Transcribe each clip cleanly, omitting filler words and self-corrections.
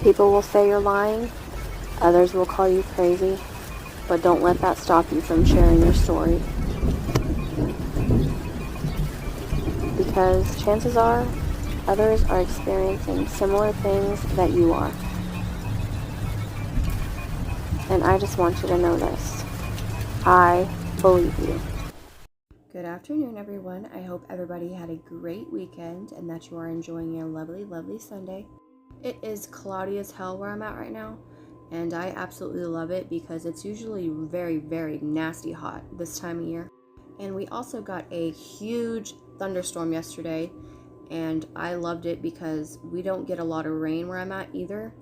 People will say you're lying, others will call you crazy, but don't let that stop you from sharing your story. Because chances are, others are experiencing similar things that you are. And I just want you to know this. I believe you. Good afternoon, everyone. I hope everybody had a great weekend and that you are enjoying your lovely, lovely Sunday. It is cloudy as hell where I'm at right now, and I absolutely love it because it's usually very, very nasty hot this time of year. And we also got a huge thunderstorm yesterday, and I loved it because we don't get a lot of rain where I'm at either,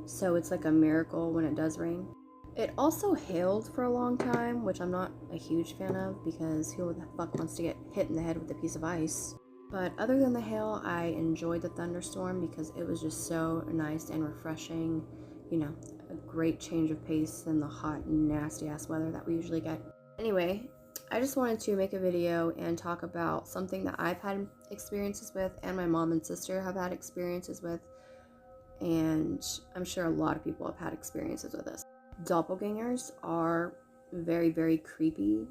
so it's like a miracle when it does rain. It also hailed for a long time, which I'm not a huge fan of because who the fuck wants to get hit in the head with a piece of ice? But other than the hail, I enjoyed the thunderstorm because it was just so nice and refreshing. You know, a great change of pace than the hot, nasty ass weather that we usually get. Anyway, I just wanted to make a video and talk about something that I've had experiences with and my mom and sister have had experiences with. And I'm sure a lot of people have had experiences with this. Doppelgangers are very, very creepy,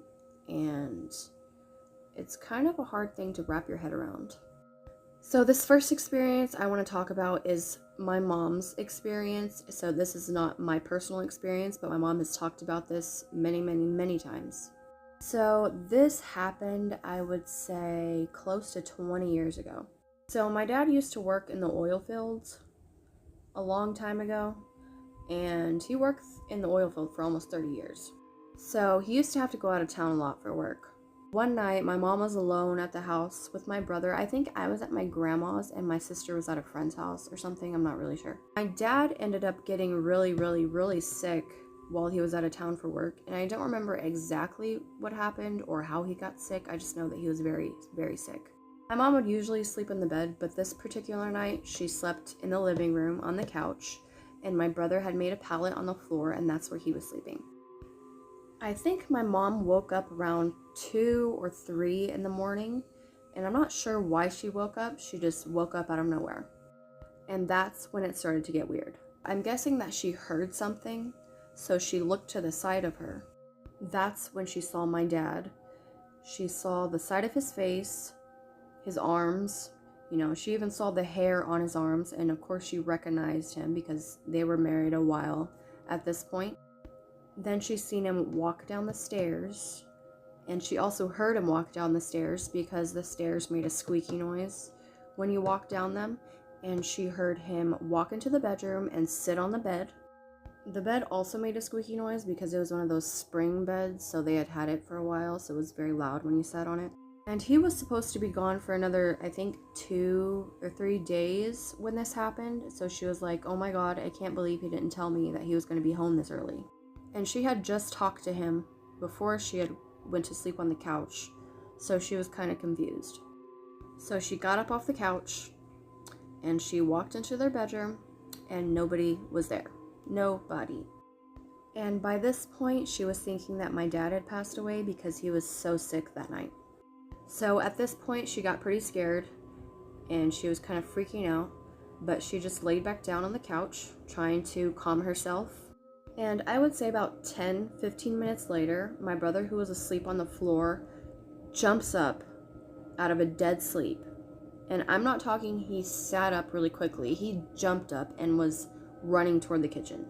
and it's kind of a hard thing to wrap your head around. So this first experience I want to talk about is my mom's experience. So this is not my personal experience, but my mom has talked about this many, many, many times. So this happened, I would say, close to 20 years ago. So my dad used to work in the oil fields a long time ago, and he worked in the oil field for almost 30 years. So he used to have to go out of town a lot for work. One night, my mom was alone at the house with my brother. I think I was at my grandma's and my sister was at a friend's house or something. I'm not really sure. My dad ended up getting really, really, really sick while he was out of town for work. And I don't remember exactly what happened or how he got sick. I just know that he was very, very sick. My mom would usually sleep in the bed, but this particular night, she slept in the living room on the couch. And my brother had made a pallet on the floor, and that's where he was sleeping. I think my mom woke up around 2 or 3 in the morning, and I'm not sure why she woke up. She just woke up out of nowhere. And that's when it started to get weird. I'm guessing that she heard something, so she looked to the side of her. That's when she saw my dad. She saw the side of his face, his arms. You know, she even saw the hair on his arms, and of course she recognized him because they were married a while at this point. Then she seen him walk down the stairs, and she also heard him walk down the stairs because the stairs made a squeaky noise when you walked down them, and she heard him walk into the bedroom and sit on the bed. The bed also made a squeaky noise because it was one of those spring beds, so they had had it for a while, so it was very loud when you sat on it. And he was supposed to be gone for another, I think, 2 or 3 days when this happened. So she was like, oh my God, I can't believe he didn't tell me that he was going to be home this early. And she had just talked to him before she had went to sleep on the couch. So she was kind of confused. So she got up off the couch and she walked into their bedroom and nobody was there. Nobody. And by this point, she was thinking that my dad had passed away because he was so sick that night. So at this point, she got pretty scared and she was kind of freaking out, but she just laid back down on the couch trying to calm herself. And I would say about 10-15 minutes later, my brother, who was asleep on the floor, jumps up out of a dead sleep. And I'm not talking he sat up really quickly. He jumped up and was running toward the kitchen.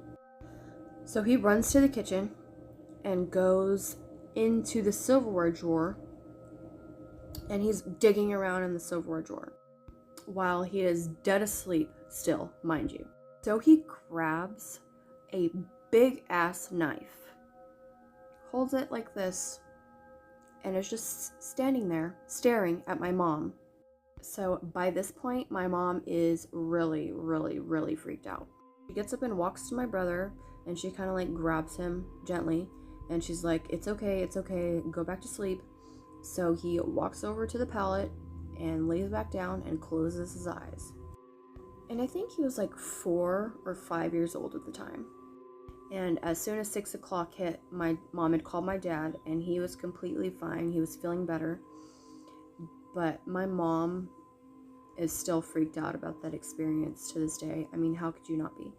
So he runs to the kitchen and goes into the silverware drawer, and he's digging around in the silverware drawer while he is dead asleep still, mind you. So he grabs a big ass knife, holds it like this, and is just standing there staring at my mom. So by this point, my mom is really, really, really freaked out. She gets up and walks to my brother, and she kind of like grabs him gently, and she's like, it's okay, go back to sleep. So he walks over to the pallet and lays back down and closes his eyes. And I think he was like 4 or 5 years old at the time. And as soon as 6 o'clock hit, my mom had called my dad and he was completely fine. He was feeling better. But my mom is still freaked out about that experience to this day. I mean, how could you not be?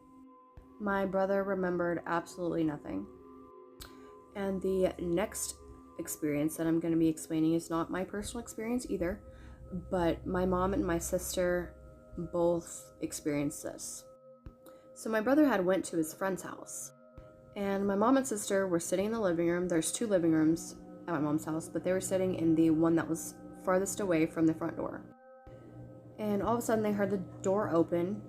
My brother remembered absolutely nothing. And the next experience that I'm going to be explaining is not my personal experience either, but my mom and my sister both experienced this. So my brother had went to his friend's house, and my mom and sister were sitting in the living room. There's 2 living rooms at my mom's house, but they were sitting in the one that was farthest away from the front door. And all of a sudden they heard the door open.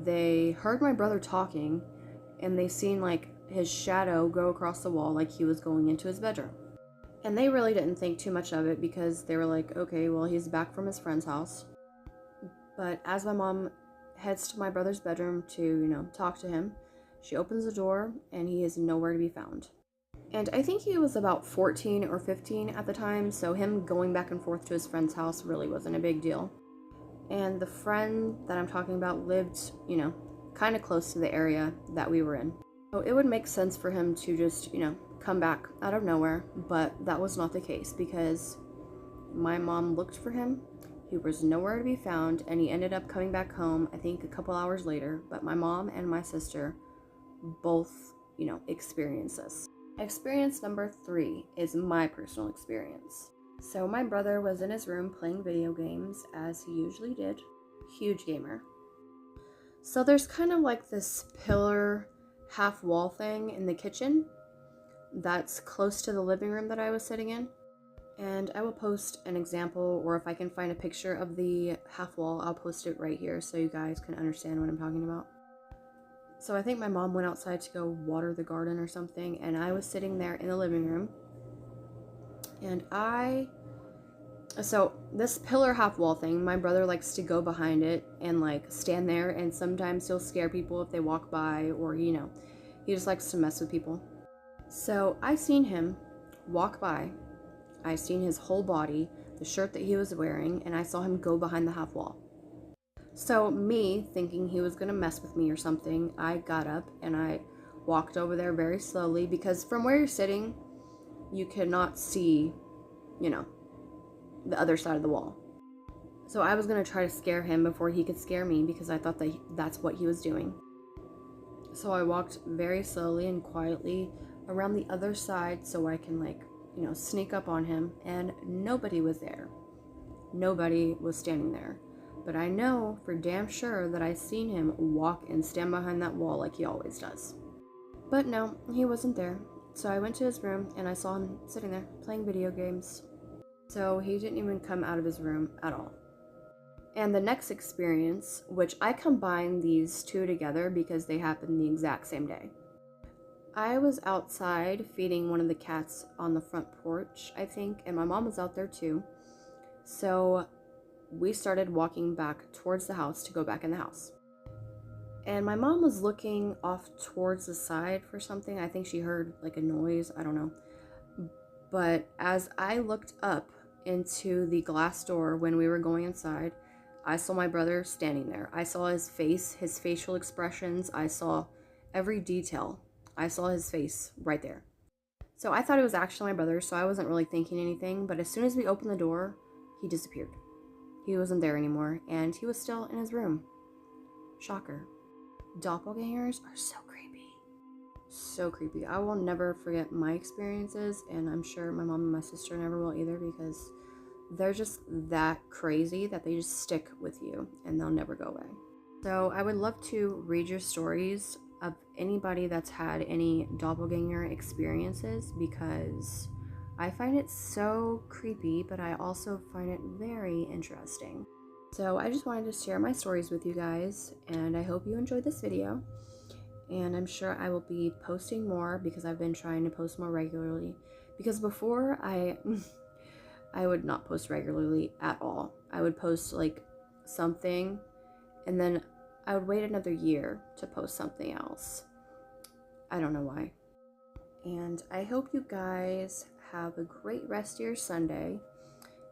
They heard my brother talking, and they seen like his shadow go across the wall like he was going into his bedroom. And they really didn't think too much of it because they were like, okay, well, he's back from his friend's house. But as my mom heads to my brother's bedroom to, talk to him, she opens the door and he is nowhere to be found. And I think he was about 14 or 15 at the time, so him going back and forth to his friend's house really wasn't a big deal. And the friend that I'm talking about lived, kind of close to the area that we were in. So it would make sense for him to just, come back out of nowhere, but that was not the case because my mom looked for him. He was nowhere to be found, and he ended up coming back home, I think a couple hours later, but my mom and my sister both, experienced this. Experience number 3 is my personal experience. So my brother was in his room playing video games, as he usually did. Huge gamer. So there's kind of like this pillar half wall thing in the kitchen that's close to the living room that I was sitting in. And I will post an example, or if I can find a picture of the half wall, I'll post it right here so you guys can understand what I'm talking about. So I think my mom went outside to go water the garden or something, and I was sitting there in the living room. And so this pillar half wall thing, my brother likes to go behind it and like stand there, and sometimes he'll scare people if they walk by, or he just likes to mess with people. So I seen him walk by. I seen his whole body, the shirt that he was wearing, and I saw him go behind the half wall. So me, thinking he was gonna mess with me or something, I got up and I walked over there very slowly, because from where you're sitting, you cannot see, the other side of the wall. So I was gonna try to scare him before he could scare me, because I thought that that's what he was doing. So I walked very slowly and quietly around the other side so I can sneak up on him, and nobody was there. Nobody was standing there. But I know for damn sure that I seen him walk and stand behind that wall like he always does. But no, he wasn't there. So I went to his room and I saw him sitting there playing video games. So he didn't even come out of his room at all. And the next experience, which I combined these 2 together because they happened the exact same day. I was outside feeding one of the cats on the front porch, I think, and my mom was out there too. So we started walking back towards the house to go back in the house. And my mom was looking off towards the side for something. I think she heard like a noise, I don't know. But as I looked up into the glass door when we were going inside, I saw my brother standing there. I saw his face, his facial expressions. I saw every detail. I saw his face right there. So I thought it was actually my brother, so I wasn't really thinking anything. But as soon as we opened the door, he disappeared. He wasn't there anymore, and he was still in his room. Shocker. Doppelgangers are so creepy. So creepy. I will never forget my experiences, and I'm sure my mom and my sister never will either, because they're just that crazy that they just stick with you and they'll never go away. So I would love to read your stories of anybody that's had any doppelganger experiences, because I find it so creepy, but I also find it very interesting. So I just wanted to share my stories with you guys, and I hope you enjoyed this video. And I'm sure I will be posting more, because I've been trying to post more regularly. Because before I would not post regularly at all. I would post like something, and then I would wait another year to post something else. I don't know why. And I hope you guys have a great rest of your Sunday.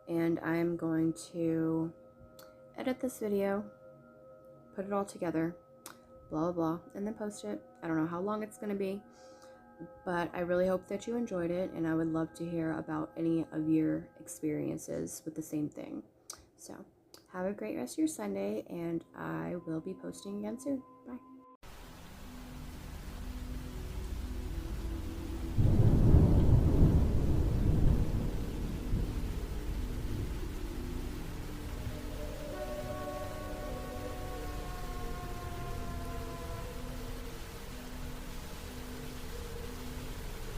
And I'm going to edit this video, put it all together, blah, blah, blah, and then post it. I don't know how long it's going to be, but I really hope that you enjoyed it, and I would love to hear about any of your experiences with the same thing. So have a great rest of your Sunday, and I will be posting again soon. Bye.